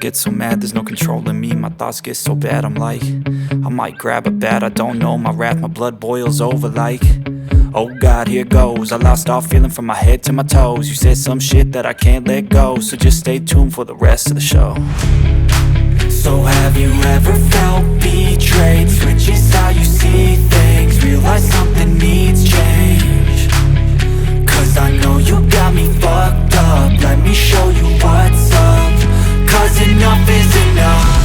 get so mad, there's no controlling me. My thoughts get so bad, I'm like, I might grab a bat, I don't know. My wrath, my blood boils over like, oh God, here goes. I lost all feeling from my head to my toes. You said some shit that I can't let go, so just stay tuned for the rest of the show. So have you ever felt betrayed? Switches how you see things, realize something needs change. Cause I know you got me fucked up, let me show you what's up. Cause enough is enough.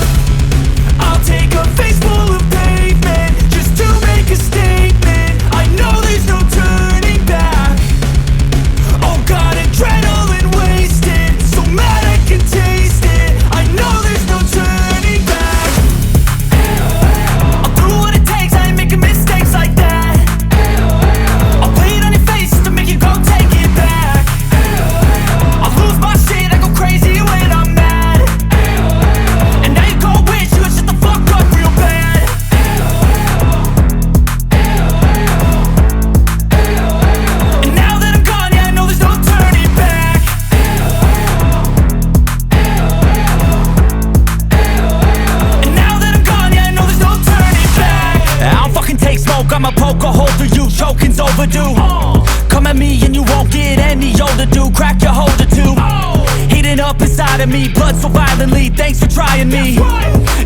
I'll take a face full of pavement just to make a statement. I know there's no turning back. Oh God, adrenaline wasted, so mad I can taste it. I know there's no turning back. I'll do what it takes, I ain't making mistakes like that. I'll play it on your face just to make you go take it back. I'll lose my shit, I go crazy when I'm mad. And now you go wish you would shut the fuck up real bad. And now that I'm gone, yeah, I know there's no turning back. And now that I'm gone, yeah, I know there's no turning back. I don't fucking take smoke, I'ma poke a hole through you, choking's overdue. Come at me and you won't get any older, dude. Crack your holder too. Heating up inside of me, blood so violently. Thanks for trying me.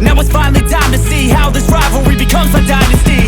Now it's finally time to see how this rivalry becomes a dynasty.